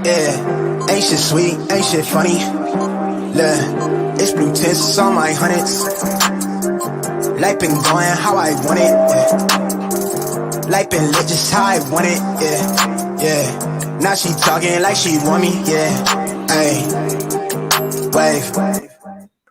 Yeah, ain't shit sweet, ain't shit funny. Look, it's blue tints on my hundreds. Life been going how I want it. Yeah. Life been lit just how I want it. Yeah, yeah. Now she talking like she want me. Yeah, ayy, wave.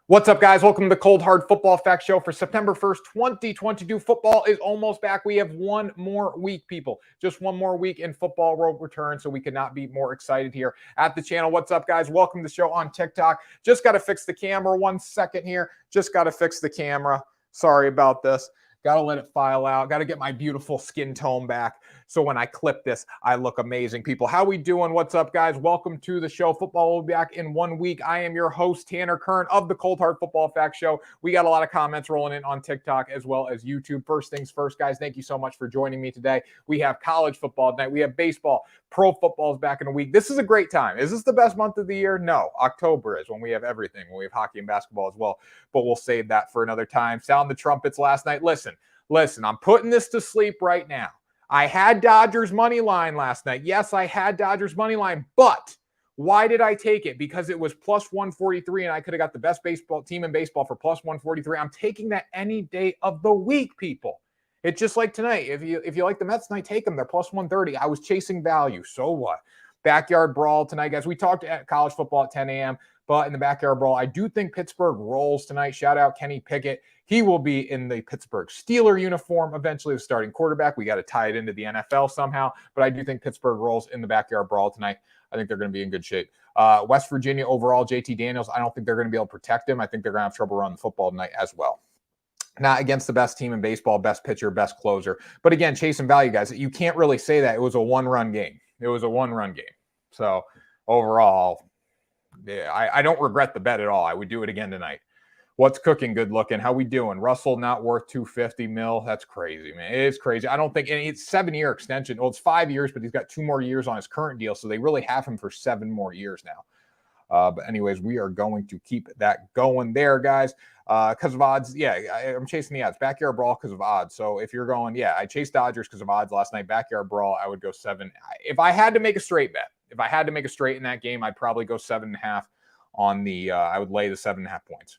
What's up, guys? Welcome to the Cold Hard Football Facts Show for September 1st, 2022. Football is almost back. We have one more week, people. Just one more week in football will return, so we could not be more excited here at the channel. What's up, guys? Welcome to the show on TikTok. Just got to fix the camera 1 second here. Just got to fix the camera. Sorry about this. Got to let it file out. Got to get my beautiful skin tone back. So when I clip this, I look amazing. People, how we doing? What's up, guys? Welcome to the show. Football will be back in 1 week. I am your host, Tanner Kern of the Cold Hard Football Facts Show. We got a lot of comments rolling in on TikTok as well as YouTube. First things first, guys, thank you so much for joining me today. We have college football tonight. We have baseball. Pro football is back in a week. This is a great time. Is this the best month of the year? No. October is when we have everything. When we have hockey and basketball as well. But we'll save that for another time. Sound the trumpets last night. Listen, I'm putting this to sleep right now. I had Dodgers money line last night. Yes, I had Dodgers money line, but why did I take it? Because it was plus 143 and I could have got the best baseball team in baseball for plus 143. I'm taking that any day of the week, people. It's just like tonight. If you like the Mets tonight, take them. They're plus 130. I was chasing value. So what? Backyard brawl tonight, guys. We talked at college football at 10 a.m., but in the backyard brawl, I do think Pittsburgh rolls tonight. Shout out Kenny Pickett. He will be in the Pittsburgh Steeler uniform eventually, the starting quarterback. We got to tie it into the NFL somehow, but I do think Pittsburgh rolls in the backyard brawl tonight. I think they're going to be in good shape. West Virginia overall, JT Daniels, I don't think they're going to be able to protect him. I think they're going to have trouble running the football tonight as well. Not against the best team in baseball, best pitcher, best closer. But again, chasing value, guys. You can't really say that. It was a one-run game. So overall, yeah, I don't regret the bet at all. I would do it again tonight. What's cooking? Good looking. How we doing? Russell not worth 250 mil. That's crazy, man. It is crazy. I don't think it's 7-year extension. Well, it's 5 years, but he's got 2 more years on his current deal. So they really have him for 7 more years now. But anyways, we are going to keep that going there, guys. Because of odds. Yeah, I'm chasing the odds. Backyard brawl because of odds. So if you're going, yeah, I chased Dodgers because of odds last night. Backyard brawl, I would go 7. If I had to make a straight bet, if I had to make a straight in that game, I'd probably go 7.5 on the, I would lay the 7.5 points.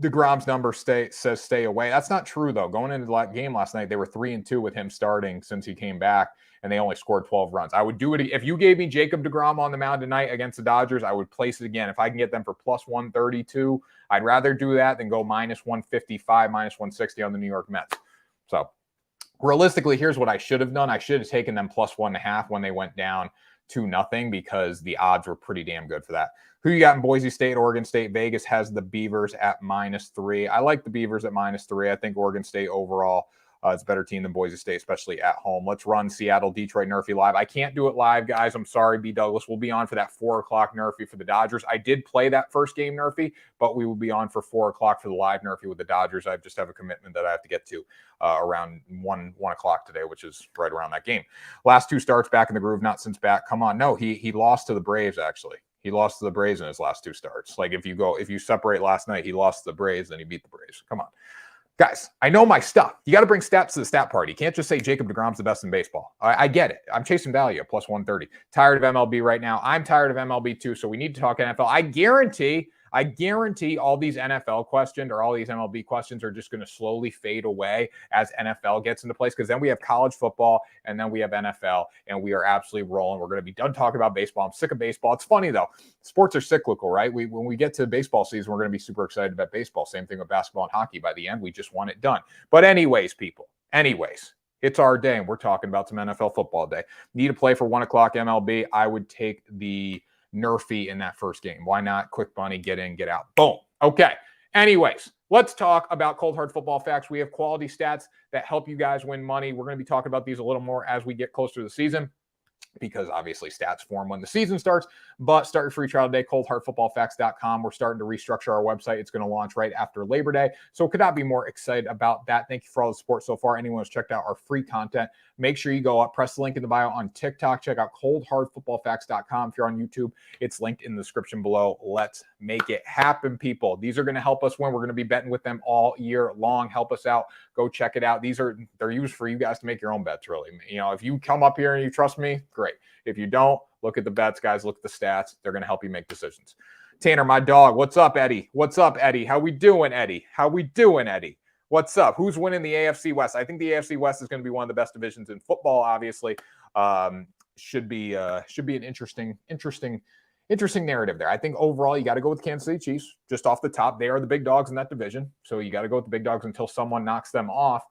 DeGrom's number says stay away. That's not true, though. Going into the game last night, they were 3-2 with him starting since he came back, and they only scored 12 runs. I would do it. If you gave me Jacob DeGrom on the mound tonight against the Dodgers, I would place it again. If I can get them for plus 132, I'd rather do that than go minus 155, minus 160 on the New York Mets. So realistically, here's what I should have done. I should have taken them plus 1.5 when they went down 2-0 because the odds were pretty damn good for that. Who you got in Boise State, Oregon State? Vegas has the Beavers at -3. I like the Beavers at -3. I think Oregon State overall is a better team than Boise State, especially at home. Let's run Seattle, Detroit, Nerfy live. I can't do it live, guys. I'm sorry, B. Douglas. We'll be on for that 4 o'clock Nerfy for the Dodgers. I did play that first game Nerfy, but we will be on for 4 o'clock for the live Nerfy with the Dodgers. I just have a commitment that I have to get to around 1 o'clock today, which is right around that game. Last 2 starts back in the groove, not since back. Come on. No, he lost to the Braves, actually. He lost to the Braves in his last 2 starts. Like if you separate last night, he lost to the Braves, then he beat the Braves. Come on. Guys, I know my stuff. You got to bring stats to the stat party. You can't just say Jacob DeGrom's the best in baseball. I get it. I'm chasing value at plus 130. Tired of MLB right now. I'm tired of MLB too, so we need to talk NFL. I guarantee all these NFL questions or all these MLB questions are just going to slowly fade away as NFL gets into place, because then we have college football and then we have NFL, and we are absolutely rolling. We're going to be done talking about baseball. I'm sick of baseball. It's funny, though. Sports are cyclical, right? When we get to baseball season, we're going to be super excited about baseball. Same thing with basketball and hockey. By the end, we just want it done. But anyways, people, it's our day, and we're talking about some NFL football day. Need to play for 1 o'clock MLB. I would take the Nerfy in that first game. Why not? Quick money, get in, get out. Boom. Okay. Anyways, let's talk about Cold Hard Football Facts. We have quality stats that help you guys win money. We're going to be talking about these a little more as we get closer to the season, because obviously stats form when the season starts. But start your free trial today, coldhardfootballfacts.com. We're starting to restructure our website. It's going to launch right after Labor Day. So could not be more excited about that. Thank you for all the support so far. Anyone who's checked out our free content, make sure you go up, press the link in the bio on TikTok. Check out coldhardfootballfacts.com. If you're on YouTube, it's linked in the description below. Let's make it happen, people. These are going to help us win. We're going to be betting with them all year long. Help us out. Go check it out. They're used for you guys to make your own bets, really. You know, if you come up here and you trust me, great. If you don't, Look at the bets, guys. Look at the stats. They're going to help you make decisions. Tanner, my dog. What's up, Eddie? What's up, Eddie? How we doing, Eddie? How we doing, Eddie? What's up? Who's winning the AFC West? I think the AFC West is going to be one of the best divisions in football, obviously. Should be an interesting narrative there. I think overall you got to go with Kansas City Chiefs just off the top. They are the big dogs in that division. So you got to go with the big dogs until someone knocks them off.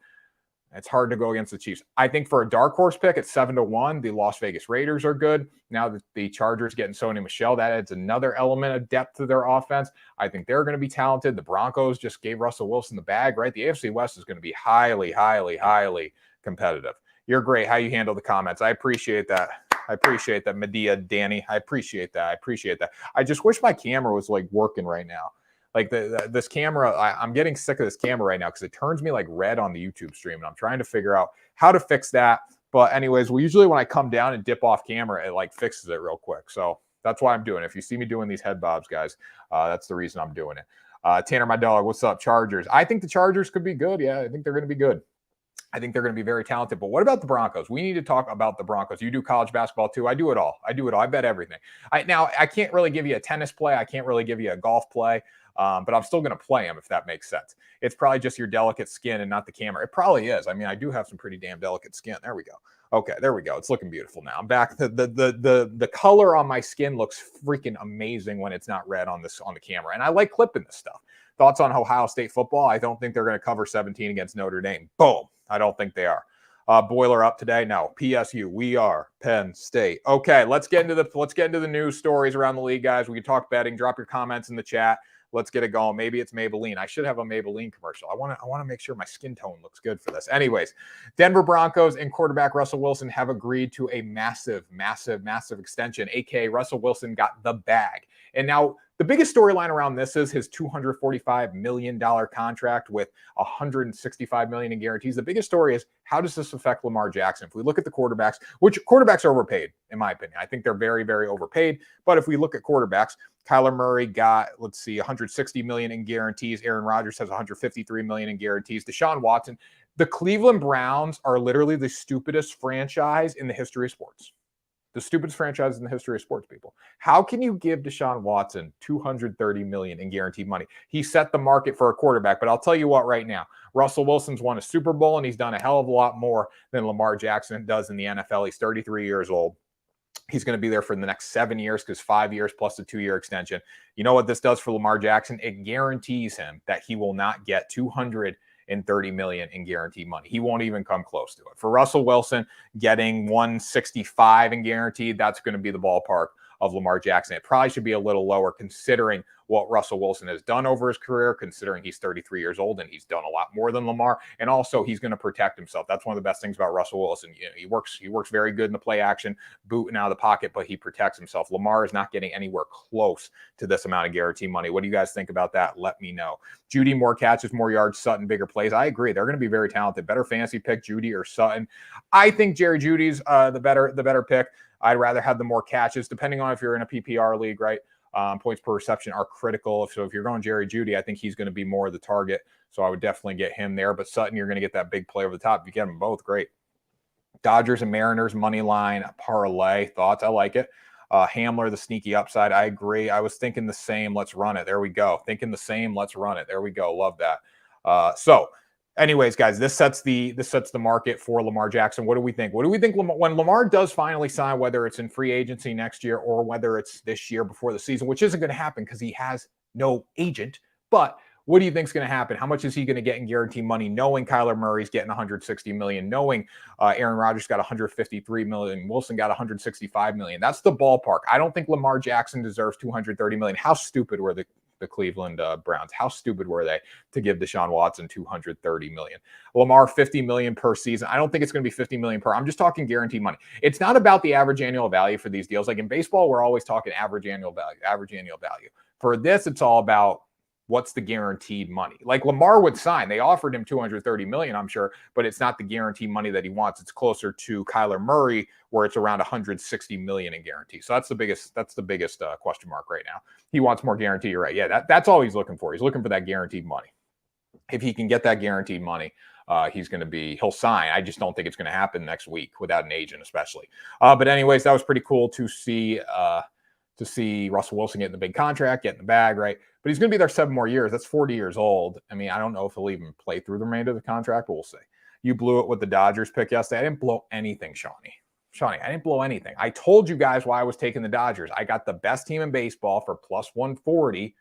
It's hard to go against the Chiefs. I think for a dark horse pick at 7-1, the Las Vegas Raiders are good. Now that the Chargers getting Sony Michel, that adds another element of depth to their offense. I think they're going to be talented. The Broncos just gave Russell Wilson the bag, right? The AFC West is going to be highly, highly, highly competitive. You're great. How you handle the comments. I appreciate that. I appreciate that, Medea, Danny. I appreciate that. I just wish my camera was like working right now. Like this camera, I'm getting sick of this camera right now because it turns me like red on the YouTube stream, and I'm trying to figure out how to fix that. But anyways, usually when I come down and dip off camera, it like fixes it real quick. So that's why I'm doing it. If you see me doing these head bobs, guys, that's the reason I'm doing it. Tanner, my dog, what's up, Chargers? I think the Chargers could be good. Yeah, I think they're going to be good. I think they're going to be very talented. But what about the Broncos? We need to talk about the Broncos. You do college basketball too. I do it all. I bet everything. Now, I can't really give you a tennis play. I can't really give you a golf play. But I'm still going to play them if that makes sense. It's probably just your delicate skin and not the camera. It probably is. I mean, I do have some pretty damn delicate skin. There we go. Okay, there we go. It's looking beautiful now. I'm back. The color on my skin looks freaking amazing when it's not red on the camera. And I like clipping this stuff. Thoughts on Ohio State football? I don't think they're going to cover 17 against Notre Dame. Boom. I don't think they are. Boiler up today? No. PSU. We are Penn State. Okay, let's get into the news stories around the league, guys. We can talk betting. Drop your comments in the chat. Let's get it going. Maybe it's Maybelline. I should have a Maybelline commercial. I want to make sure my skin tone looks good for this. Anyways, Denver Broncos and quarterback Russell Wilson have agreed to a massive extension, aka Russell Wilson got the bag. And now the biggest storyline around this is his $245 million contract with $165 million in guarantees. The biggest story is, how does this affect Lamar Jackson? If we look at the quarterbacks, which quarterbacks are overpaid, in my opinion. I think they're very, very overpaid. But if we look at quarterbacks, Kyler Murray got, $160 million in guarantees. Aaron Rodgers has $153 million in guarantees. Deshaun Watson. The Cleveland Browns are literally the stupidest franchise in the history of sports. The stupidest franchise in the history of sports, people. How can you give Deshaun Watson $230 million in guaranteed money? He set the market for a quarterback, but I'll tell you what right now. Russell Wilson's won a Super Bowl, and he's done a hell of a lot more than Lamar Jackson does in the NFL. He's 33 years old. He's going to be there for the next 7 years because 5 years plus a 2-year extension. You know what this does for Lamar Jackson? It guarantees him that he will not get $230 million in guaranteed money. He won't even come close to it. For Russell Wilson, getting $165 in guaranteed, that's going to be the ballpark of Lamar Jackson. It probably should be a little lower considering what Russell Wilson has done over his career, considering he's 33 years old and he's done a lot more than Lamar. And also he's going to protect himself. That's one of the best things about Russell Wilson. You know, he works very good in the play action, booting out of the pocket, but he protects himself. Lamar is not getting anywhere close to this amount of guarantee money. What do you guys think about that? Let me know. Judy, more catches, more yards, Sutton, bigger plays. I agree. They're going to be very talented. Better fantasy pick, Judy or Sutton. I think Jerry Judy's the better pick. I'd rather have the more catches, depending on if you're in a PPR league, right? Points per reception are critical. So if you're going Jerry Judy, I think he's going to be more of the target. So I would definitely get him there. But Sutton, you're going to get that big play over the top. If you get them both, great. Dodgers and Mariners, money line, parlay. Thoughts? I like it. Hamler, the sneaky upside. I agree. I was thinking the same. Let's run it. There we go. Thinking the same. Let's run it. There we go. Love that. Anyways, guys, this sets the market for Lamar Jackson. What do we think? What do we think when Lamar does finally sign, whether it's in free agency next year or whether it's this year before the season, which isn't going to happen because he has no agent. But what do you think is going to happen? How much is he going to get in guarantee money, knowing Kyler Murray's getting $160 million, knowing Aaron Rodgers got $153 million, Wilson got $165 million? That's the ballpark. I don't think Lamar Jackson deserves $230 million. How stupid were the Cleveland Browns? How stupid were they to give Deshaun Watson $230 million? Lamar, $50 million per season. I don't think it's going to be $50 million per. I'm just talking guaranteed money. It's not about the average annual value for these deals. Like in baseball, we're always talking average annual value. For this, it's all about what's the guaranteed money. Like Lamar would sign. They offered him $230 million, I'm sure, but it's not the guaranteed money that he wants. It's closer to Kyler Murray, where it's around $160 million in guarantee. So that's the biggest question mark right now. He wants more guarantee. You're right. Yeah, that's all he's looking for. He's looking for that guaranteed money. If he can get that guaranteed money, he'll sign. I just don't think it's going to happen next week without an agent, especially. But anyways, that was pretty cool to see Russell Wilson getting the big contract, getting the bag, right? But he's going to be there 7 more years. That's 40 years old. I mean, I don't know if he'll even play through the remainder of the contract, but we'll see. You blew it with the Dodgers pick yesterday. I didn't blow anything, Shawnee, I didn't blow anything. I told you guys why I was taking the Dodgers. I got the best team in baseball for plus 140.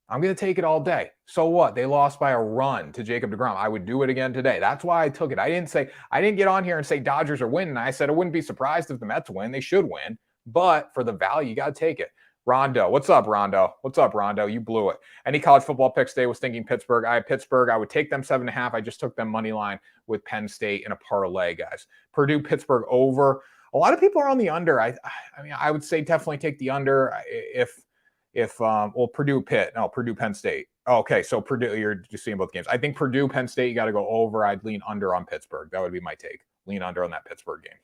I'm going to take it all day. So what? They lost by a run to Jacob deGrom. I would do it again today. That's why I took it. I didn't get on here and say Dodgers are winning. I said I wouldn't be surprised if the Mets win. They should win. But for the value, you got to take it. Rondo. What's up, Rondo? You blew it. Any college football picks today? Was thinking Pittsburgh. I have Pittsburgh. I would take them 7.5. I just took them money line with Penn State in a parlay, guys. Purdue, Pittsburgh over. A lot of people are on the under. I mean, I would say definitely take the under Purdue, Pitt. No, Purdue, Penn State. Okay, so Purdue, you're just seeing both games. I think Purdue, Penn State, you got to go over. I'd lean under on Pittsburgh. That would be my take. Lean under on that Pittsburgh game.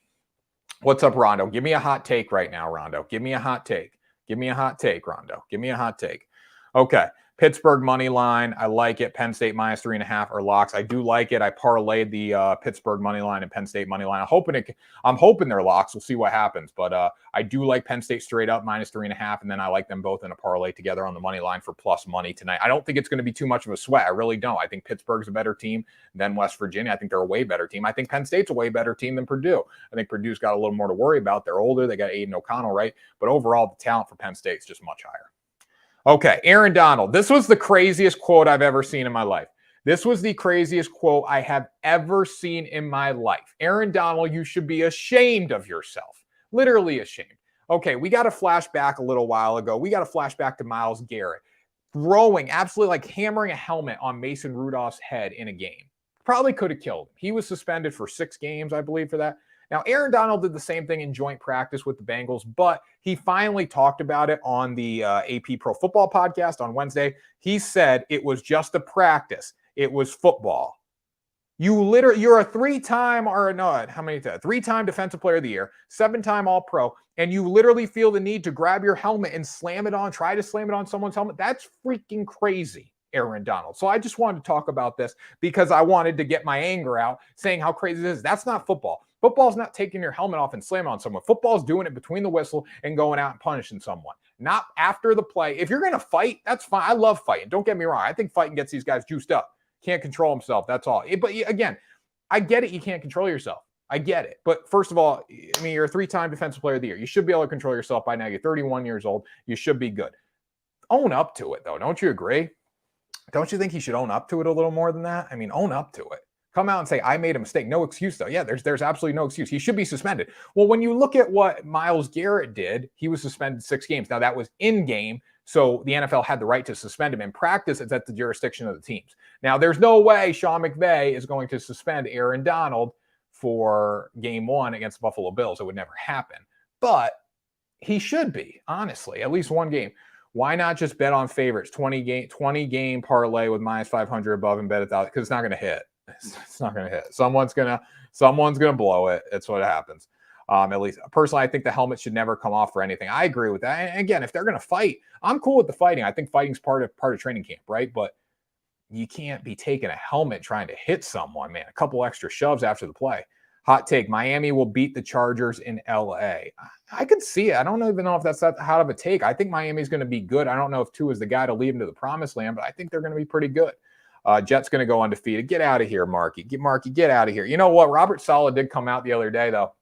What's up, Rondo? Give me a hot take right now, Rondo. Give me a hot take. Rondo. Give me a hot take. Okay. Pittsburgh money line. I like it. Penn State minus 3.5 or locks. I do like it. I parlayed the Pittsburgh money line and Penn State money line. I'm hoping they're locks. We'll see what happens. But I do like Penn State straight up minus 3.5. And then I like them both in a parlay together on the money line for plus money tonight. I don't think it's going to be too much of a sweat. I really don't. I think Pittsburgh's a better team than West Virginia. I think they're a way better team. I think Penn State's a way better team than Purdue. I think Purdue's got a little more to worry about. They're older. They got Aiden O'Connell, right? But overall, the talent for Penn State's just much higher. Okay, Aaron Donald. This was the craziest quote I've ever seen in my life. This was the craziest quote I have ever seen in my life. Aaron Donald, you should be ashamed of yourself. Literally ashamed. Okay, we got a flashback a little while ago. We got a flashback to Myles Garrett throwing, absolutely like hammering a helmet on Mason Rudolph's head in a game. Probably could have killed him. He was suspended for 6 games, I believe, for that. Now, Aaron Donald did the same thing in joint practice with the Bengals, but he finally talked about it on the AP Pro Football podcast on Wednesday. He said it was just a practice. It was football. You're a 3-time Defensive Player of the Year, 7-time All-Pro, and you literally feel the need to grab your helmet and try to slam it on someone's helmet. That's freaking crazy, Aaron Donald. So I just wanted to talk about this because I wanted to get my anger out saying how crazy this is. That's not football. Football's not taking your helmet off and slamming on someone. Football's doing it between the whistle and going out and punishing someone. Not after the play. If you're going to fight, that's fine. I love fighting. Don't get me wrong. I think fighting gets these guys juiced up. Can't control himself. That's all. But again, I get it. You can't control yourself. I get it. But first of all, I mean, you're a 3-time Defensive Player of the Year. You should be able to control yourself by now. You're 31 years old. You should be good. Own up to it, though. Don't you agree? Don't you think he should own up to it a little more than that? I mean, own up to it. Come out and say, I made a mistake. No excuse, though. Yeah, there's absolutely no excuse. He should be suspended. Well, when you look at what Myles Garrett did, he was suspended 6 games. Now, that was in-game, so the NFL had the right to suspend him. In practice, it's at the jurisdiction of the teams. Now, there's no way Sean McVay is going to suspend Aaron Donald for Game 1 against the Buffalo Bills. It would never happen. But he should be, honestly, at least one game. Why not just bet on favorites? 20 game parlay with minus 500 above and bet $1,000 because it's not going to hit. It's not going to hit. Someone's gonna blow it. It's what happens. At least personally, I think the helmet should never come off for anything. I agree with that. And again, if they're going to fight, I'm cool with the fighting. I think fighting's part of training camp, right? But you can't be taking a helmet trying to hit someone, man. A couple extra shoves after the play. Hot take: Miami will beat the Chargers in LA. I could see it. I don't even know if that's that hot of a take. I think Miami's going to be good. I don't know if Tua is the guy to lead them to the promised land, but I think they're going to be pretty good. Jets going to go undefeated. Get out of here, Marky. Get out of here. You know what? Robert Saleh did come out the other day, though.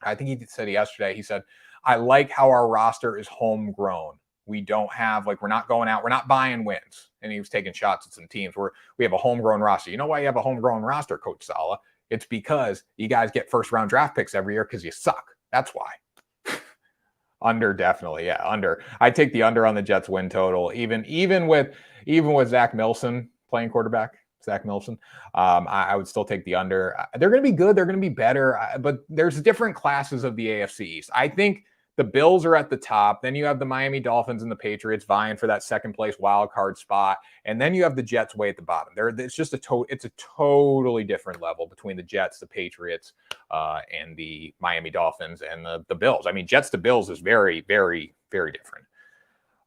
I think he said yesterday. He said, I like how our roster is homegrown. We don't have, we're not going out. We're not buying wins. And he was taking shots at some teams where we have a homegrown roster. You know why you have a homegrown roster, Coach Saleh? It's because you guys get first-round draft picks every year because you suck. That's why. Under, definitely. Yeah, under. I take the under on the Jets win total. Even with Zach Milson playing quarterback, Zach Milson, I would still take the under. They're going to be good. They're going to be better. But there's different classes of the AFC East. I think the Bills are at the top. Then you have the Miami Dolphins and the Patriots vying for that second place wild card spot. And then you have the Jets way at the bottom. It's just a totally different level between the Jets, the Patriots, and the Miami Dolphins and the Bills. I mean, Jets to Bills is very, very, very different.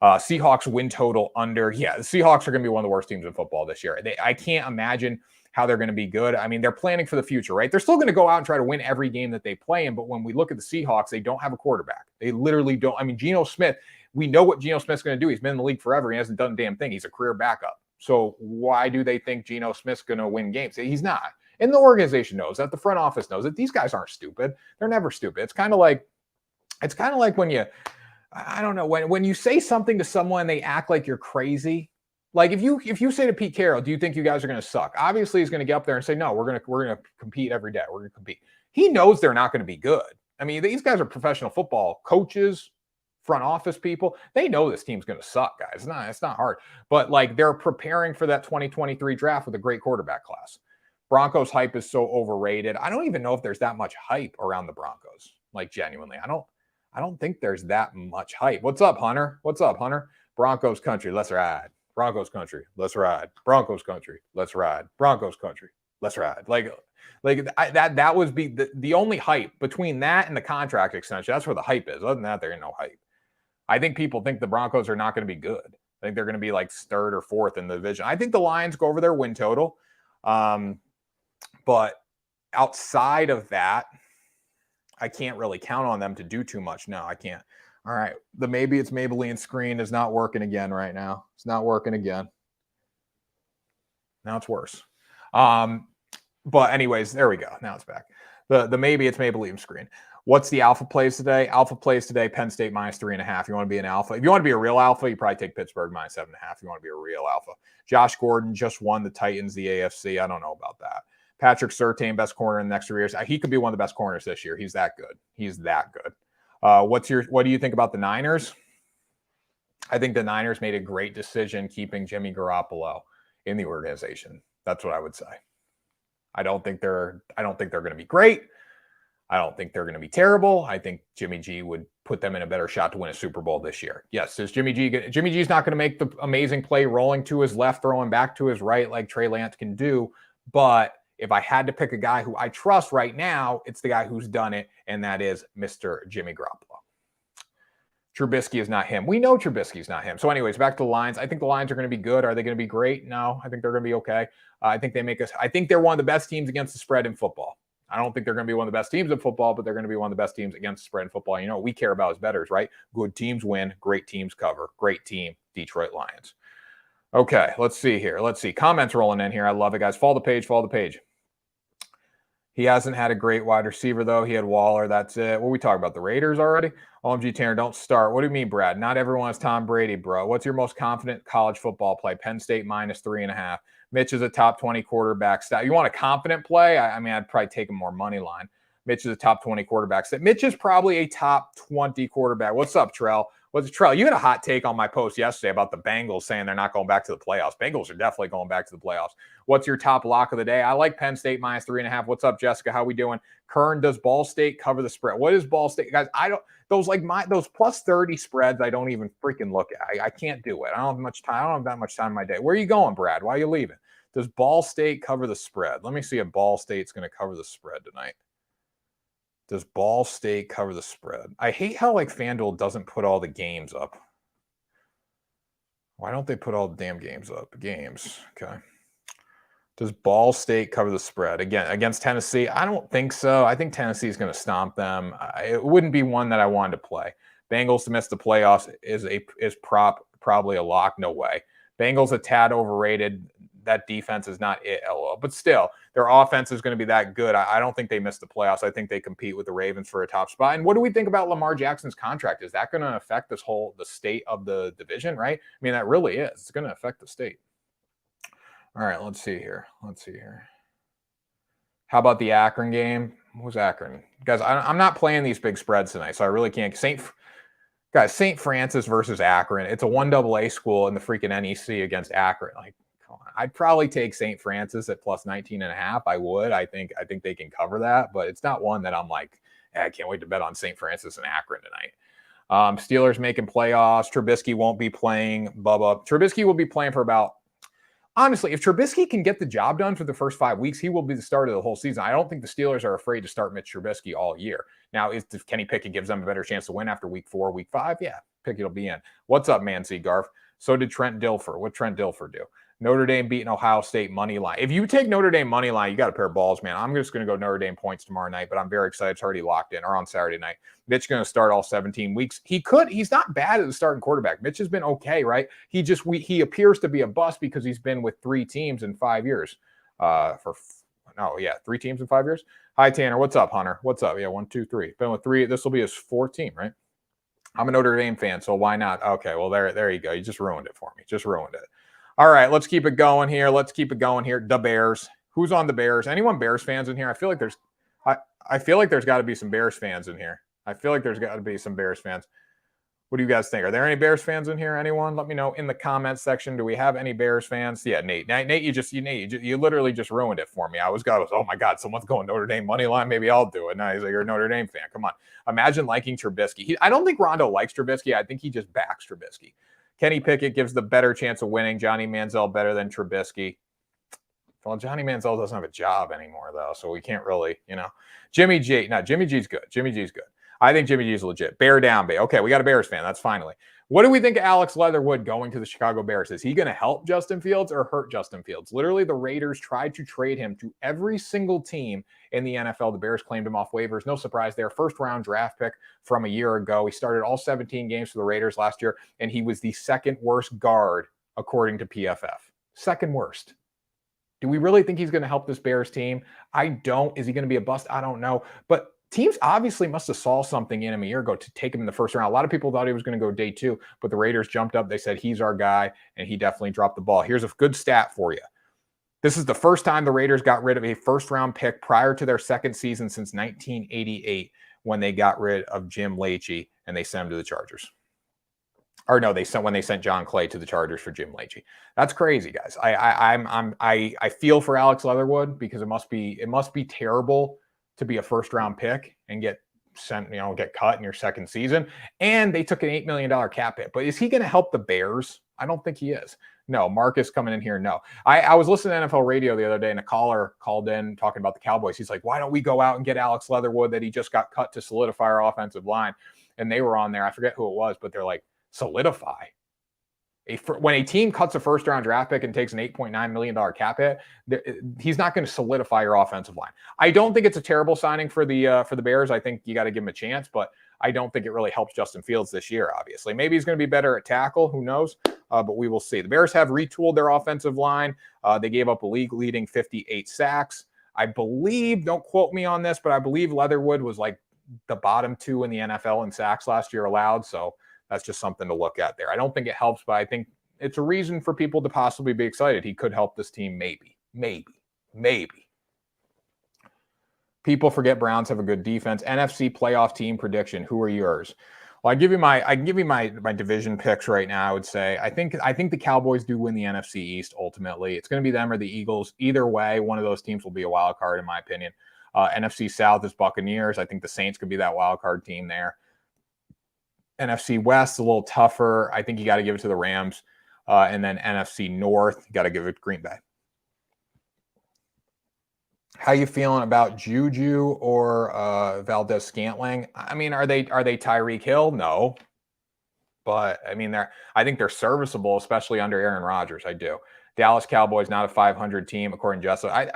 Seahawks win total under. Yeah, the Seahawks are going to be one of the worst teams in football this year. I can't imagine how they're going to be good. I mean, they're planning for the future, right? They're still going to go out and try to win every game that they play in. But when we look at the Seahawks, they don't have a quarterback. They literally don't. I mean, Geno Smith, we know what Geno Smith's going to do. He's been in the league forever. He hasn't done a damn thing. He's a career backup. So why do they think Geno Smith's going to win games? He's not. And the organization knows that. The front office knows that. These guys aren't stupid. They're never stupid. It's kind of like when you, I don't know, when you say something to someone, they act like you're crazy. Like if you say to Pete Carroll, do you think you guys are going to suck? Obviously, he's going to get up there and say, no, we're going to compete every day. We're going to compete. He knows they're not going to be good. I mean, these guys are professional football coaches, front office people. They know this team's going to suck, guys. It's not hard. But like they're preparing for that 2023 draft with a great quarterback class. Broncos hype is so overrated. I don't even know if there's that much hype around the Broncos. Like genuinely, I don't think there's that much hype. What's up, Hunter? What's up, Hunter? Broncos country, let's ride. Broncos country, let's ride. Broncos country, let's ride. Broncos country, let's ride. That was the only hype between that and the contract extension. That's where the hype is. Other than that, there ain't no hype. I think people think the Broncos are not going to be good. I think they're going to be like third or fourth in the division. I think the Lions go over their win total. But outside of that, I can't really count on them to do too much. No, I can't. All right. The maybe it's Maybelline screen is not working again right now. It's not working again. Now it's worse. But anyways, there we go. Now it's back. The maybe it's Maybelline screen. What's the alpha plays today? Alpha plays today, Penn State -3.5. You want to be an alpha? If you want to be a real alpha, you probably take Pittsburgh -7.5. If you want to be a real alpha. Josh Gordon just won the Titans, the AFC. I don't know about that. Patrick Surtain, best corner in the next 3 years. He could be one of the best corners this year. He's that good. He's that good. What do you think about the Niners? I think the Niners made a great decision keeping Jimmy Garoppolo in the organization. That's what I would say. I don't think they're going to be great. I don't think they're going to be terrible. I think Jimmy G would put them in a better shot to win a Super Bowl this year. Yes, is Jimmy G's not going to make the amazing play rolling to his left, throwing back to his right like Trey Lance can do. But if I had to pick a guy who I trust right now, it's the guy who's done it, and that is Mr. Jimmy Garoppolo. Trubisky is not him. We know Trubisky's not him. So anyways, back to the Lions. I think the Lions are going to be good. Are they going to be great? No, I think they're going to be okay. I think they're one of the best teams against the spread in football. I don't think they're going to be one of the best teams in football, but they're going to be one of the best teams against the spread in football. You know what we care about as bettors, right? Good teams win, great teams cover. Great team, Detroit Lions. Okay, let's see here. Let's see. Comments rolling in here. I love it, guys. Follow the page. Follow the page. He hasn't had a great wide receiver, though. He had Waller. That's it. What are we talking about? The Raiders already? OMG Tanner, don't start. What do you mean, Brad? Not everyone is Tom Brady, bro. What's your most confident college football play? Penn State -3.5. Mitch is a top 20 quarterback. You want a confident play? I mean, I'd probably take a more money line. Mitch is a top 20 quarterback. Mitch is probably a top 20 quarterback. What's up, Trell? Trell, you had a hot take on my post yesterday about the Bengals saying they're not going back to the playoffs. Bengals are definitely going back to the playoffs. What's your top lock of the day? I like Penn State -3.5. What's up, Jessica? How we doing? Kern, does Ball State cover the spread? What is Ball State? Guys, those +30 spreads, I don't even freaking look at. I can't do it. I don't have much time. I don't have that much time in my day. Where are you going, Brad? Why are you leaving? Does Ball State cover the spread? Let me see if Ball State's going to cover the spread tonight. Does Ball State cover the spread? I hate how FanDuel doesn't put all the games up. Why don't they put all the damn games up? Games. Okay. Does Ball State cover the spread? Again, against Tennessee? I don't think so. I think Tennessee is going to stomp them. It wouldn't be one that I wanted to play. Bengals to miss the playoffs is probably a lock. No way. Bengals a tad overrated. That defense is not it, LOL. But still, their offense is going to be that good. I don't think they miss the playoffs. I think they compete with the Ravens for a top spot. And what do we think about Lamar Jackson's contract? Is that going to affect the state of the division, right? I mean, that really is. It's going to affect the state. All right, let's see here. How about the Akron game? Who's Akron? Guys, I'm not playing these big spreads tonight, so I really can't. St. Francis versus Akron. It's a 1AA school in the freaking NEC against Akron. I'd probably take St. Francis at +19.5. I would. I think they can cover that, but it's not one that I'm like, I can't wait to bet on St. Francis and Akron tonight. Steelers making playoffs. Trubisky won't be playing. Bubba. Trubisky will be playing for about, honestly, if Trubisky can get the job done for the first 5 weeks, he will be the starter of the whole season. I don't think the Steelers are afraid to start Mitch Trubisky all year. Now, if Kenny Pickett gives them a better chance to win after week 4, week 5, yeah, Pickett will be in. What's up, man? C. Garf. So did Trent Dilfer. What Trent Dilfer do? Notre Dame beating Ohio State money line. If you take Notre Dame money line, you got a pair of balls, man. I'm just going to go Notre Dame points tomorrow night, but I'm very excited. It's already locked in, or on Saturday night. Mitch going to start all 17 weeks. He's not bad at the starting quarterback. Mitch has been okay, right? He appears to be a bust because he's been with 3 teams in 5 years. 3 teams in 5 years. Hi, Tanner. What's up, Hunter? What's up? Yeah, 1, 2, 3. Been with 3. This will be his 4th team, right? I'm a Notre Dame fan, so why not? Okay, well, there you go. You just ruined it for me. Just ruined it. All right, let's keep it going here. The Bears. Who's on the Bears? Anyone Bears fans in here? I feel like there's got to be some Bears fans in here. What do you guys think? Are there any Bears fans in here? Anyone? Let me know in the comments section. Do we have any Bears fans? Yeah, Nate, you literally just ruined it for me. I was, oh my God, someone's going Notre Dame money line. Maybe I'll do it. Now he's like, you're a Notre Dame fan. Come on. Imagine liking Trubisky. I don't think Rondo likes Trubisky. I think he just backs Trubisky. Kenny Pickett gives the better chance of winning. Johnny Manziel better than Trubisky. Well, Johnny Manziel doesn't have a job anymore, though, so we can't really, Jimmy G's good. Jimmy G's good. I think Jimmy G's legit. Bear down, Bay. Okay, we got a Bears fan. That's finally. What do we think of Alex Leatherwood going to the Chicago Bears? Is he going to help Justin Fields or hurt Justin Fields? Literally, the Raiders tried to trade him to every single team in the NFL. The Bears claimed him off waivers. No surprise there. First-round draft pick from a year ago. He started all 17 games for the Raiders last year, and he was the second worst guard, according to PFF. Second worst. Do we really think he's going to help this Bears team? I don't. Is he going to be a bust? I don't know. But teams obviously must have saw something in him a year ago to take him in the first round. A lot of people thought he was going to go day 2, but the Raiders jumped up. They said, he's our guy, and he definitely dropped the ball. Here's a good stat for you. This is the first time the Raiders got rid of a first-round pick prior to their second season since 1988 when they got rid of Jim Leachey and they sent him to the Chargers. Or no, when they sent John Clay to the Chargers for Jim Leachey. That's crazy, guys. I feel for Alex Leatherwood because it must be terrible to be a first-round pick and get sent, get cut in your second season. And they took an $8 million cap hit. But is he going to help the Bears? I don't think he is. No, Marcus coming in here, no. I was listening to NFL radio the other day, and a caller called in talking about the Cowboys. He's like, why don't we go out and get Alex Leatherwood that he just got cut to solidify our offensive line? And they were on there. I forget who it was, but they're like, solidify? When a team cuts a first-round draft pick and takes an $8.9 million cap hit, he's not going to solidify your offensive line. I don't think it's a terrible signing for the Bears. I think you got to give him a chance, but I don't think it really helps Justin Fields this year, obviously. Maybe he's going to be better at tackle. Who knows? But we will see. The Bears have retooled their offensive line. They gave up a league-leading 58 sacks. I believe, don't quote me on this, but I believe Leatherwood was like the bottom 2 in the NFL in sacks last year allowed, so that's just something to look at there. I don't think it helps, but I think it's a reason for people to possibly be excited. He could help this team, maybe. People forget Browns have a good defense. NFC playoff team prediction. Who are yours? Well, I can give you my division picks right now. I would say I think the Cowboys do win the NFC East ultimately. It's going to be them or the Eagles. Either way, one of those teams will be a wild card in my opinion. NFC South is Buccaneers. I think the Saints could be that wild card team there. NFC West a little tougher. I think you got to give it to the Rams. And then NFC North, you got to give it to Green Bay. How you feeling about Juju or Valdez-Scantling? I mean, are they Tyreek Hill? No. But, I mean, I think they're serviceable, especially under Aaron Rodgers. I do. Dallas Cowboys, not a 500 team, according to Jessica.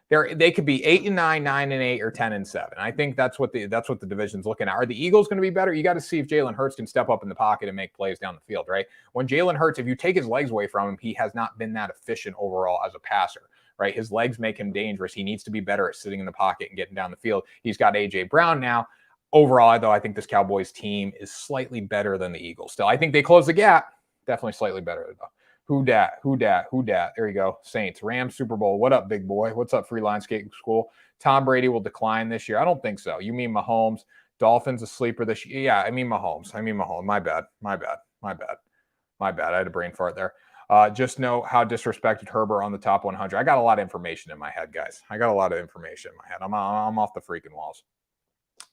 They could be 8-9, 9-8, or 10-7. I think that's what the division's looking at. Are the Eagles going to be better? You got to see if Jalen Hurts can step up in the pocket and make plays down the field, right? When Jalen Hurts, if you take his legs away from him, he has not been that efficient overall as a passer, right? His legs make him dangerous. He needs to be better at sitting in the pocket and getting down the field. He's got A.J. Brown now. Overall, though, I think this Cowboys team is slightly better than the Eagles. Still, I think they close the gap. Definitely slightly better, though. Who dat? There you go. Saints, Rams, Super Bowl. What up, big boy? What's up, Free Line Skating School? Tom Brady will decline this year. I don't think so. You mean Mahomes? Dolphins a sleeper this year? Yeah, I mean Mahomes. My bad. I had a brain fart there. Just know how disrespected Herbert on the top 100. I got a lot of information in my head, guys. I'm off the freaking walls.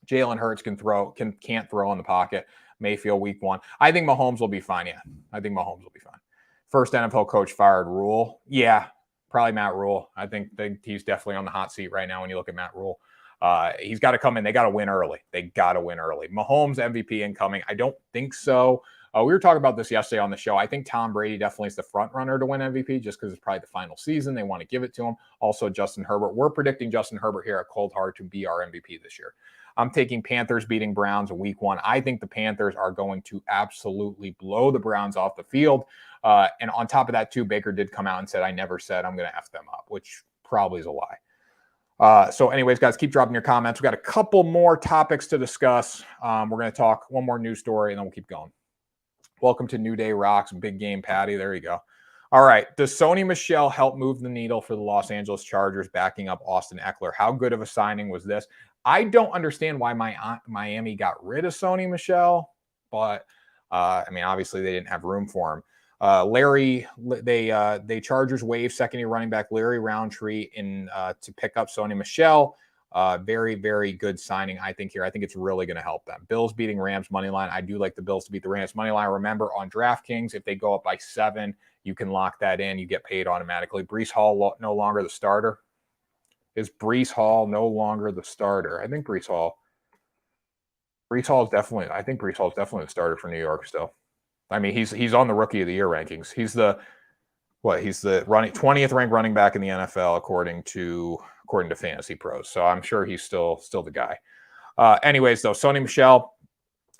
Jalen Hurts can't throw in the pocket. Mayfield week 1. I think Mahomes will be fine. Yeah, I think Mahomes will be fine. First NFL coach fired, Rule. Yeah, probably Matt Rule. I think he's definitely on the hot seat right now when you look at Matt Rule. He's got to come in. They got to win early. Mahomes MVP incoming. I don't think so. We were talking about this yesterday on the show. I think Tom Brady definitely is the front runner to win MVP just because it's probably the final season. They want to give it to him. Also, Justin Herbert. We're predicting Justin Herbert here at Cold Hard to be our MVP this year. I'm taking Panthers beating Browns in week 1. I think the Panthers are going to absolutely blow the Browns off the field. And on top of that, too, Baker did come out and said, I never said I'm going to F them up, which probably is a lie. So anyways, guys, keep dropping your comments. We've got a couple more topics to discuss. We're going to talk one more news story, and then we'll keep going. Welcome to New Day Rocks, Big Game Patty. There you go. All right. Does Sony Michel help move the needle for the Los Angeles Chargers backing up Austin Eckler? How good of a signing was this? I don't understand why Miami got rid of Sony Michel, but I mean, obviously they didn't have room for him. They Chargers waived second-year running back Larry Roundtree to pick up Sony Michel. Very, very good signing, I think, here. I think it's really going to help them. Bills beating Rams money line. I do like the Bills to beat the Rams money line. Remember, on DraftKings, if they go up by 7, you can lock that in. You get paid automatically. Breece Hall no longer the starter. Is Breece Hall no longer the starter? I think Breece Hall is definitely. I think Breece Hall is definitely the starter for New York still. I mean, he's on the Rookie of the Year rankings. He's the 20th ranked running back in the NFL according to Fantasy Pros. So I'm sure he's still the guy. Anyways, though, Sony Michel,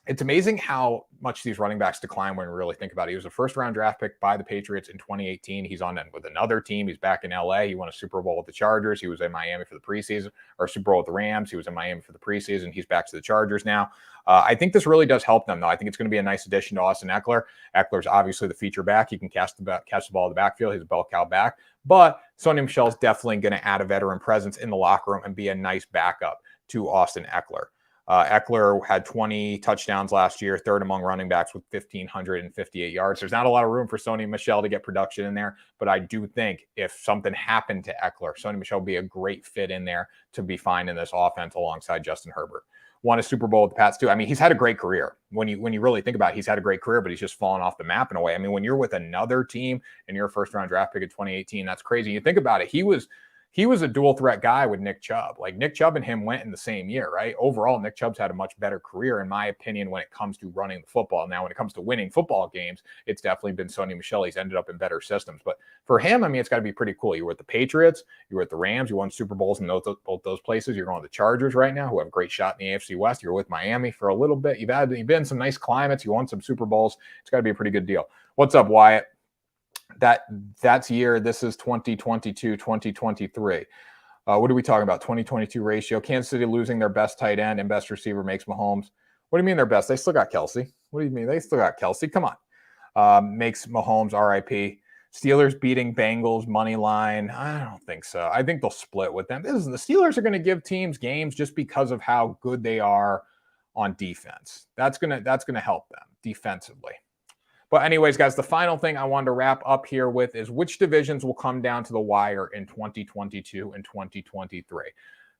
it's amazing how much these running backs decline when we really think about it. He was a first-round draft pick by the Patriots in 2018. He's on with another team. He's back in LA. He won a Super Bowl with the Chargers. He was in Miami for the preseason, or Super Bowl with the Rams. He was in Miami for the preseason. He's back to the Chargers now. I think this really does help them, though. I think it's going to be a nice addition to Austin Eckler. Eckler's obviously the feature back. He can catch the ball in the backfield. He's a bell cow back. But Sony Michel is definitely going to add a veteran presence in the locker room and be a nice backup to Austin Eckler. Eckler had 20 touchdowns last year, third among running backs with 1,558 yards. There's not a lot of room for Sony Michel to get production in there, but I do think if something happened to Eckler, Sony Michel would be a great fit in there to be fine in this offense alongside Justin Herbert. Won a Super Bowl with the Pats too. I mean, he's had a great career. When you really think about it, he's had a great career, but he's just fallen off the map in a way. I mean, when you're with another team and you're a first-round draft pick in 2018, that's crazy. You think about it, he was a dual threat guy with Nick Chubb. Like, Nick Chubb and him went in the same year, right? Overall, Nick Chubb's had a much better career, in my opinion, when it comes to running the football. Now, when it comes to winning football games, it's definitely been Sony Michel. He's ended up in better systems. But for him, I mean, it's got to be pretty cool. You were at the Patriots, you were at the Rams, you won Super Bowls in both those places. You're going to the Chargers right now, who have a great shot in the AFC West. You're with Miami for a little bit. You've been in some nice climates. You won some Super Bowls. It's got to be a pretty good deal. What's up, Wyatt? That's year. This is 2022, 2023. What are we talking about? 2022 ratio. Kansas City losing their best tight end and best receiver makes Mahomes. What do you mean their best? They still got Kelsey. What do you mean? They still got Kelsey. Come on. Makes Mahomes RIP. Steelers beating Bengals money line. I don't think so. I think they'll split with them. The Steelers are going to give teams games just because of how good they are on defense. That's gonna help them defensively. But anyways, guys, the final thing I wanted to wrap up here with is which divisions will come down to the wire in 2022 and 2023.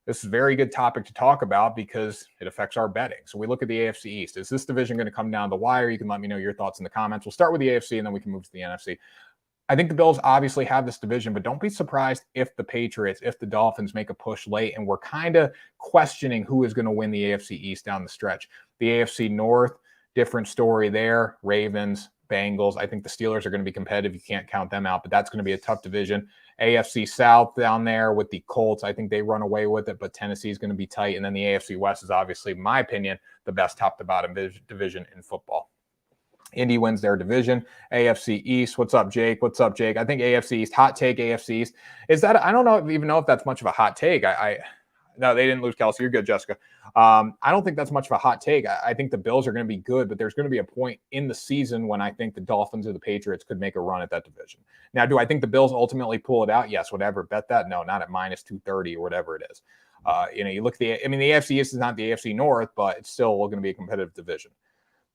This is a very good topic to talk about because it affects our betting. So we look at the AFC East. Is this division going to come down the wire? You can let me know your thoughts in the comments. We'll start with the AFC and then we can move to the NFC. I think the Bills obviously have this division, but don't be surprised if the Patriots, if the Dolphins make a push late, and we're kind of questioning who is going to win the AFC East down the stretch. The AFC North, different story there. Ravens, Bengals. I think the Steelers are going to be competitive. You can't count them out, but that's going to be a tough division. AFC South down there with the Colts. I think they run away with it, but Tennessee is going to be tight. And then the AFC West is obviously, in my opinion, the best top to bottom division in football. Indy wins their division. AFC East. What's up, Jake? What's up, Jake? I think AFC East. Hot take, AFC East. Is that, I don't even know if that's much of a hot take. No, they didn't lose Kelsey. You're good, Jessica. I don't think that's much of a hot take. I think the Bills are going to be good, but there's going to be a point in the season when I think the Dolphins or the Patriots could make a run at that division. Now, do I think the Bills ultimately pull it out? Yes. Would I ever bet that? No, not at minus 230 or whatever it is. You look at the AFC East is not the AFC North, but it's still going to be a competitive division.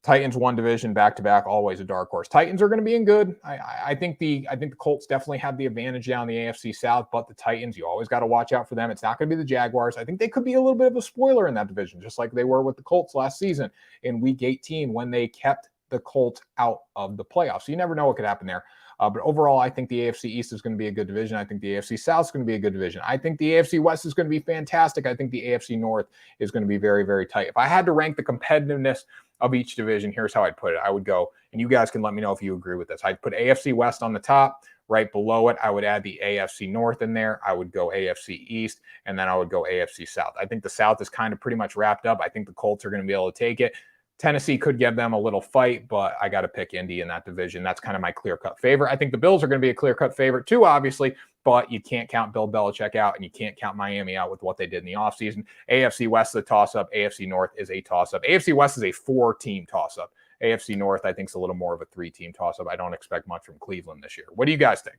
Titans won division back-to-back, always a dark horse. Titans are going to be in good. I think the Colts definitely have the advantage down the AFC South, but the Titans, you always got to watch out for them. It's not going to be the Jaguars. I think they could be a little bit of a spoiler in that division, just like they were with the Colts last season in Week 18 when they kept the Colts out of the playoffs. So you never know what could happen there. But overall, I think the AFC East is going to be a good division. I think the AFC South is going to be a good division. I think the AFC West is going to be fantastic. I think the AFC North is going to be very, very tight. If I had to rank the competitiveness of each division, here's how I'd put it. I would go, and you guys can let me know if you agree with this. I'd put AFC West on the top. Right below it, I would add the AFC North in there. I would go AFC East, and then I would go AFC South. I think the South is kind of pretty much wrapped up. I think the Colts are going to be able to take it. Tennessee could give them a little fight, but I got to pick Indy in that division. That's kind of my clear-cut favorite. I think the Bills are going to be a clear-cut favorite too, obviously, but you can't count Bill Belichick out, and you can't count Miami out with what they did in the offseason. AFC West is a toss-up. AFC North is a toss-up. AFC West is a 4-team toss-up. AFC North, I think, is a little more of a 3-team toss-up. I don't expect much from Cleveland this year. What do you guys think?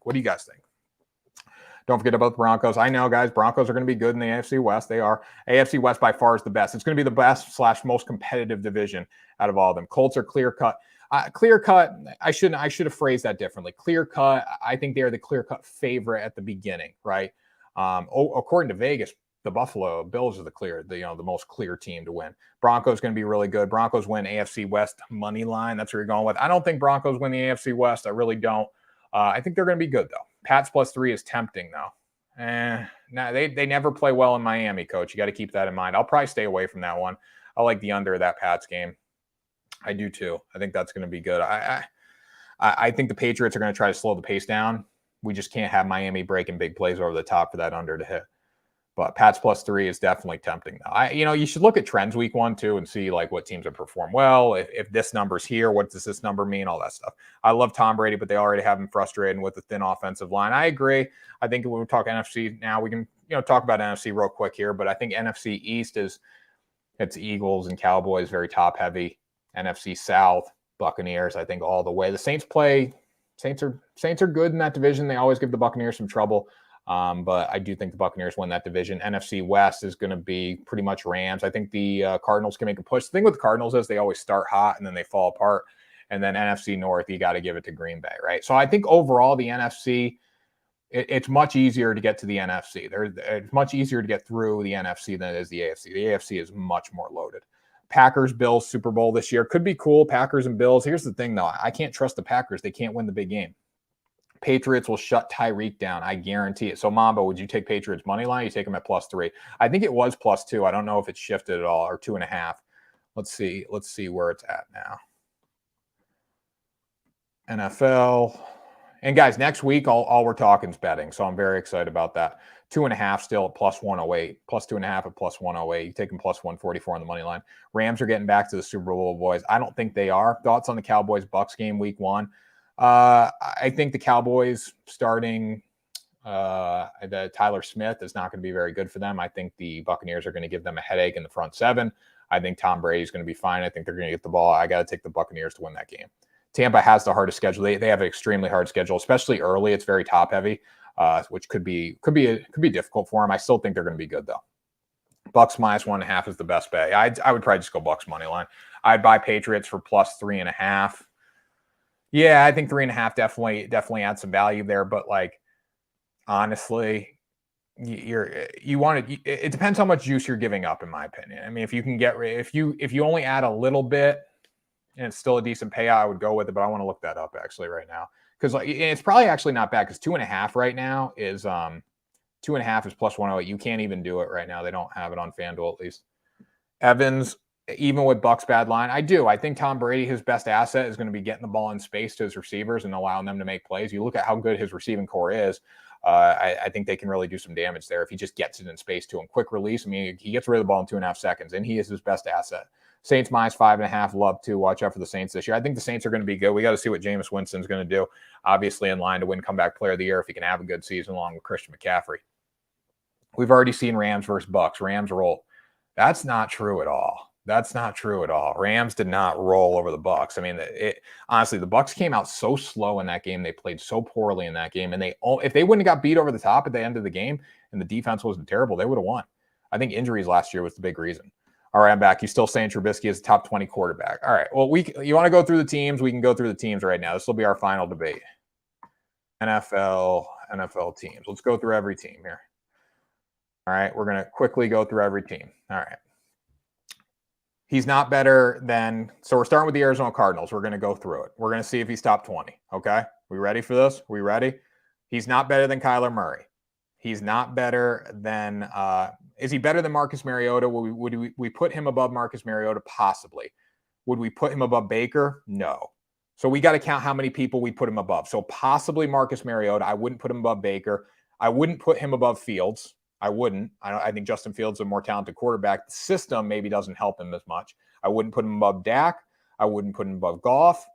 Don't forget about the Broncos. I know, guys, Broncos are going to be good in the AFC West. They are. AFC West by far is the best. It's going to be the best / most competitive division out of all of them. Colts are clear-cut. Clear-cut, I should have phrased that differently. Clear-cut, I think they're the clear-cut favorite at the beginning, right? According to Vegas, the Buffalo Bills are the most clear team to win. Broncos going to be really good. Broncos win AFC West money line. That's where you're going with. I don't think Broncos win the AFC West. I really don't. I think they're going to be good though. Pats +3 is tempting though. They never play well in Miami, coach. You got to keep that in mind. I'll probably stay away from that one. I like the under of that Pats game. I do too. I think that's going to be good. I think the Patriots are going to try to slow the pace down. We just can't have Miami breaking big plays over the top for that under to hit. But Pats +3 is definitely tempting. You should look at trends week 1, 2 and see like what teams have performed well. If this number's here, what does this number mean? All that stuff. I love Tom Brady, but they already have him frustrated with the thin offensive line. I agree. I think when we talk NFC now, we can talk about NFC real quick here. But I think NFC East it's Eagles and Cowboys, very top heavy. NFC South, Buccaneers, I think all the way. The Saints are good in that division. They always give the Buccaneers some trouble. But I do think the Buccaneers win that division. NFC West is going to be pretty much Rams. I think the Cardinals can make a push. The thing with the Cardinals is they always start hot and then they fall apart. And then NFC North, you got to give it to Green Bay, right? So I think overall the NFC, it's much easier to get to the NFC. It's much easier to get through the NFC than it is the AFC. The AFC is much more loaded. Packers, Bills, Super Bowl this year. Could be cool, Packers and Bills. Here's the thing, though. I can't trust the Packers. They can't win the big game. Patriots will shut Tyreek down. I guarantee it. So, Mambo, would you take Patriots money line? You take them at +3. I think it was +2. I don't know if it's shifted at all, or 2.5. Let's see where it's at now. NFL. And guys, next week, all we're talking is betting. So I'm very excited about that. 2.5 still at +108. +2.5 at +108. You take them +144 on the money line. Rams are getting back to the Super Bowl, boys. I don't think they are. Thoughts on the Cowboys-Bucks game week 1? I think the Cowboys starting Tyler Smith is not going to be very good for them. I think the Buccaneers are going to give them a headache in the front 7. I think Tom Brady is going to be fine. I think they're going to get the ball. I got to take the Buccaneers to win that game. Tampa has the hardest schedule. They have an extremely hard schedule, especially early. It's very top heavy, which could be difficult for them. I still think they're going to be good though. Bucks -1.5 is the best bet. I would probably just go Bucks money line. I'd buy Patriots for +3.5. Yeah, I think 3.5 definitely adds some value there. But like, honestly, it depends how much juice you're giving up, in my opinion. I mean, if you only add a little bit and it's still a decent payout, I would go with it. But I want to look that up actually right now, because like it's probably actually not bad, because 2.5 right now is 2.5 is +108. You can't even do it right now. They don't have it on FanDuel at least. Evans. Even with Bucks bad line, I think Tom Brady, his best asset is going to be getting the ball in space to his receivers and allowing them to make plays. You look at how good his receiving core is. I think they can really do some damage there if he just gets it in space to him. Quick release. I mean, he gets rid of the ball in 2.5 seconds, and he is his best asset. Saints -5.5. Love to watch out for the Saints this year. I think the Saints are going to be good. We got to see what Jameis Winston's going to do. Obviously, in line to win comeback player of the year if he can have a good season along with Christian McCaffrey. We've already seen Rams versus Bucks. Rams roll. That's not true at all. Rams did not roll over the Bucks. I mean, honestly, the Bucks came out so slow in that game. They played so poorly in that game, and if they wouldn't have got beat over the top at the end of the game and the defense wasn't terrible, they would have won. I think injuries last year was the big reason. All right, I'm back. You still saying Trubisky is a top 20 quarterback? All right. Well, you want to go through the teams? We can go through the teams right now. This will be our final debate. NFL teams. Let's go through every team here. All right, we're going to quickly go through every team. All right. He's not better than, so we're starting with the Arizona Cardinals. We're going to go through it. We're going to see if he's top 20. Okay. We ready for this? We ready? He's not better than Kyler Murray. He's not better than, is he better than Marcus Mariota? Would we put him above Marcus Mariota? Possibly. Would we put him above Baker? No. So we got to count how many people we put him above. So possibly Marcus Mariota. I wouldn't put him above Baker. I wouldn't put him above Fields. I wouldn't. I think Justin Fields is a more talented quarterback. The system maybe doesn't help him as much. I wouldn't put him above Dak. I wouldn't put him above Goff.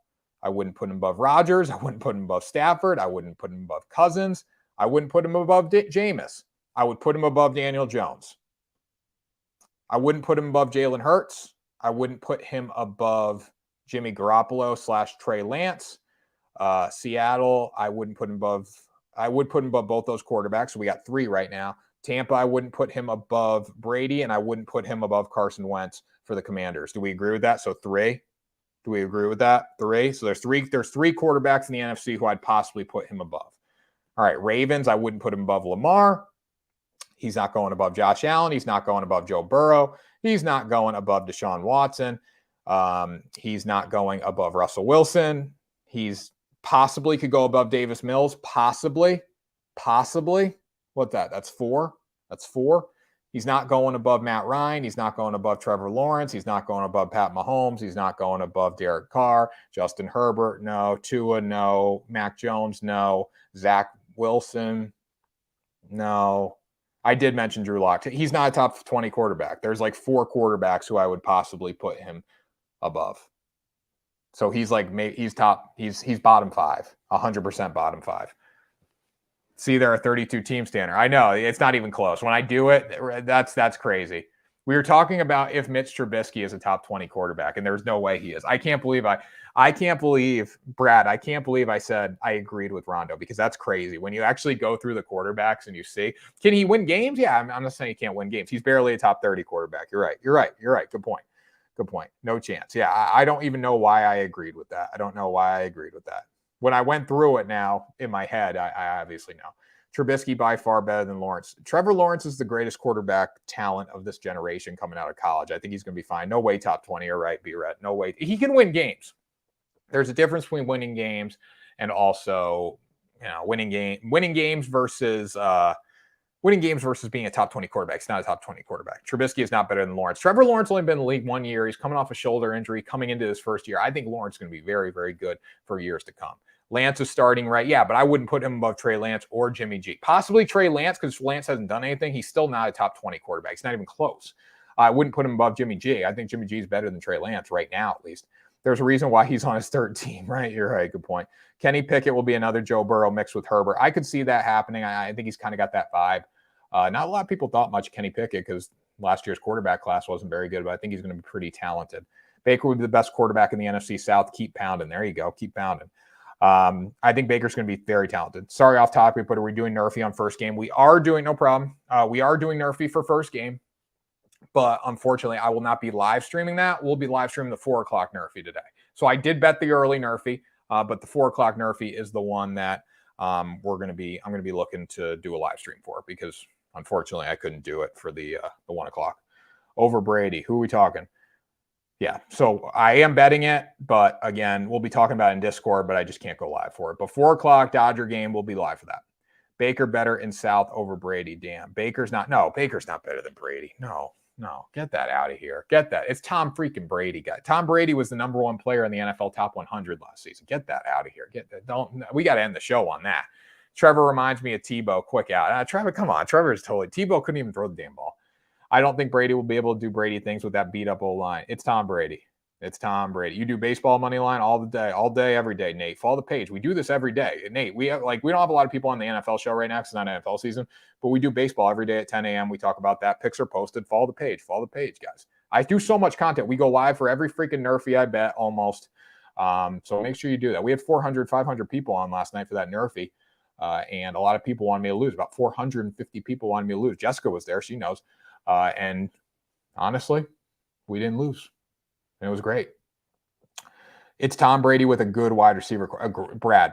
I wouldn't put him above Rodgers. I wouldn't put him above Stafford. I wouldn't put him above Cousins. I wouldn't put him above Jameis. I would put him above Daniel Jones. I wouldn't put him above Jalen Hurts. I wouldn't put him above Jimmy Garoppolo / Trey Lance. Seattle, I wouldn't put him above. I would put him above both those quarterbacks. So we got 3 right now. Tampa, I wouldn't put him above Brady, and I wouldn't put him above Carson Wentz for the Commanders. Do we agree with that? So 3. Do we agree with that? 3. So there's 3 quarterbacks in the NFC who I'd possibly put him above. All right, Ravens, I wouldn't put him above Lamar. He's not going above Josh Allen. He's not going above Joe Burrow. He's not going above Deshaun Watson. He's not going above Russell Wilson. He's possibly could go above Davis Mills. Possibly. What's that? That's 4. That's 4. He's not going above Matt Ryan. He's not going above Trevor Lawrence. He's not going above Pat Mahomes. He's not going above Derek Carr. Justin Herbert, no. Tua, no. Mac Jones, no. Zach Wilson, no. I did mention Drew Lock. He's not a top 20 quarterback. There's like 4 quarterbacks who I would possibly put him above. So he's like, he's bottom 5, 100% bottom 5. See, there are 32 teams, Tanner. I know it's not even close. When I do it, that's crazy. We were talking about if Mitch Trubisky is a top 20 quarterback, and there's no way he is. I can't believe, Brad, I can't believe I said I agreed with Rondo, because that's crazy. When you actually go through the quarterbacks and you see, can he win games? Yeah, I'm not saying he can't win games. He's barely a top 30 quarterback. You're right. Good point. No chance. Yeah, I don't even know why I agreed with that. I don't know why I agreed with that. When I went through it now in my head, I obviously know. Trubisky by far better than Lawrence. Trevor Lawrence is the greatest quarterback talent of this generation coming out of college. I think he's going to be fine. No way top 20. You're right, B-Ret. No way. He can win games. There's a difference between winning games and also, winning games versus being a top 20 quarterback. He's not a top 20 quarterback. Trubisky is not better than Lawrence. Trevor Lawrence only been in the league 1 year. He's coming off a shoulder injury coming into his first year. I think Lawrence is going to be very, very good for years to come. Lance is starting right. Yeah, but I wouldn't put him above Trey Lance or Jimmy G. Possibly Trey Lance, because Lance hasn't done anything. He's still not a top 20 quarterback. He's not even close. I wouldn't put him above Jimmy G. I think Jimmy G is better than Trey Lance right now, at least. There's a reason why he's on his 3rd team, right? You're right. Good point. Kenny Pickett will be another Joe Burrow mixed with Herbert. I could see that happening. I think he's kind of got that vibe. Not a lot of people thought much of Kenny Pickett because last year's quarterback class wasn't very good, but I think he's going to be pretty talented. Baker would be the best quarterback in the NFC South. Keep pounding. There you go. Keep pounding. I think Baker's going to be very talented. Sorry, off topic, but are we doing Nerfy on first game? We are doing, no problem. We are doing Nerfy for first game, but unfortunately, I will not be live streaming that. We'll be live streaming the 4 o'clock Nerfy today. So I did bet the early Nerfy, but the 4 o'clock Nerfy is the one that I'm going to be looking to do a live stream for, because unfortunately I couldn't do it for the 1 o'clock. Over Brady. Who are we talking? Yeah, so I am betting it, but again, we'll be talking about it in Discord, but I just can't go live for it. But 4 o'clock Dodger game, we'll be live for that. Baker better in South over Brady. Damn, Baker's not better than Brady. No, get that out of here. Get that. It's Tom freaking Brady, guy. Tom Brady was the number 1 player in the NFL top 100 last season. Get that out of here. We got to end the show on that. Trevor reminds me of Tebow. Quick out. Trevor, come on. Trevor's totally. Tebow couldn't even throw the damn ball. I don't think Brady will be able to do Brady things with that beat up O-line. It's Tom Brady. You do baseball money line all day, every day, Nate. Follow the page. We do this every day. Nate, we don't have a lot of people on the NFL show right now because it's not NFL season, but we do baseball every day at 10 a.m. We talk about that. Picks are posted. Follow the page, guys. I do so much content. We go live for every freaking Nerfy, I bet, almost. So make sure you do that. We had 400, 500 people on last night for that Nerfy. And a lot of people wanted me to lose. About 450 people wanted me to lose. Jessica was there. She knows. And honestly, we didn't lose. And it was great. It's Tom Brady with a good wide receiver core.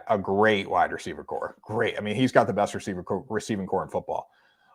A great wide receiver core. Great. I mean, he's got the best receiving core in football.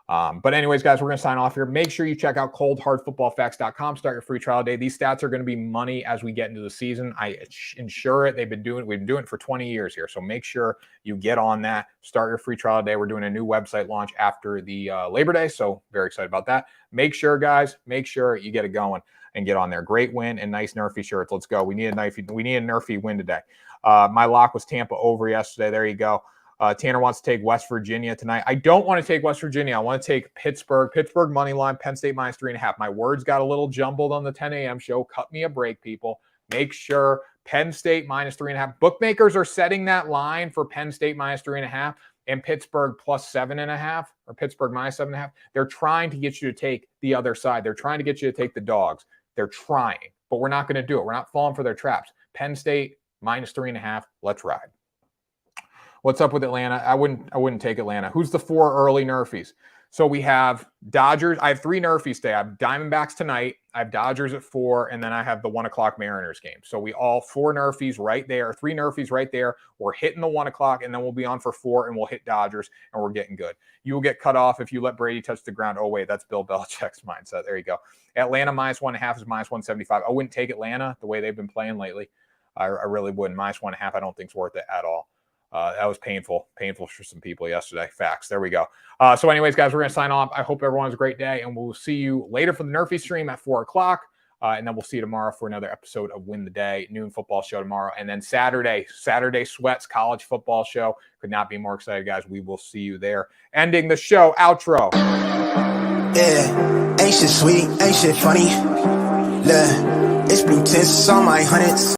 But anyways, guys, we're going to sign off here. Make sure you check out coldhardfootballfacts.com. Start your free trial day. These stats are going to be money as we get into the season. I ensure it. We've been doing it for 20 years here. So make sure you get on that. Start your free trial day. We're doing a new website launch after the Labor Day. So very excited about that. Make sure, guys, you get it going and get on there. Great win and nice Nerfy shirts. Let's go. We need a Nerfy win today. My lock was Tampa over yesterday. There you go. Tanner wants to take West Virginia tonight. I don't want to take West Virginia. I want to take Pittsburgh. Pittsburgh money line, Penn State minus 3.5. My words got a little jumbled on the 10 a.m. show. Cut me a break, people. Make sure Penn State minus 3.5. Bookmakers are setting that line for Penn State minus 3.5 and Pittsburgh plus 7.5 or Pittsburgh minus 7.5. They're trying to get you to take the other side. They're trying to get you to take the dogs. They're trying, but we're not going to do it. We're not falling for their traps. Penn State minus 3.5. Let's ride. What's up with Atlanta? I wouldn't take Atlanta. Who's the 4 early Nerfies? So we have Dodgers. I have 3 Nerfies today. I have Diamondbacks tonight. I have Dodgers at 4, and then I have the 1 o'clock Mariners game. So we all 4 Nerfies right there, 3 Nerfies right there. We're hitting the 1 o'clock, and then we'll be on for 4, and we'll hit Dodgers, and we're getting good. You will get cut off if you let Brady touch the ground. Oh, wait, that's Bill Belichick's mindset. There you go. Atlanta minus 1.5 is minus 175. I wouldn't take Atlanta the way they've been playing lately. I really wouldn't. Minus 1.5 I don't think is worth it at all. That was painful for some people yesterday. Facts. There we go. So anyways, guys, we're going to sign off. I hope everyone has a great day, and we'll see you later for the Nerfy stream at 4 o'clock. And then we'll see you tomorrow for another episode of Win the Day, noon football show tomorrow. And then Saturday Sweats college football show. Could not be more excited, guys. We will see you there. Ending the show. Outro. Yeah, ain't shit sweet, ain't shit funny. Look, it's blue tints on my hundreds.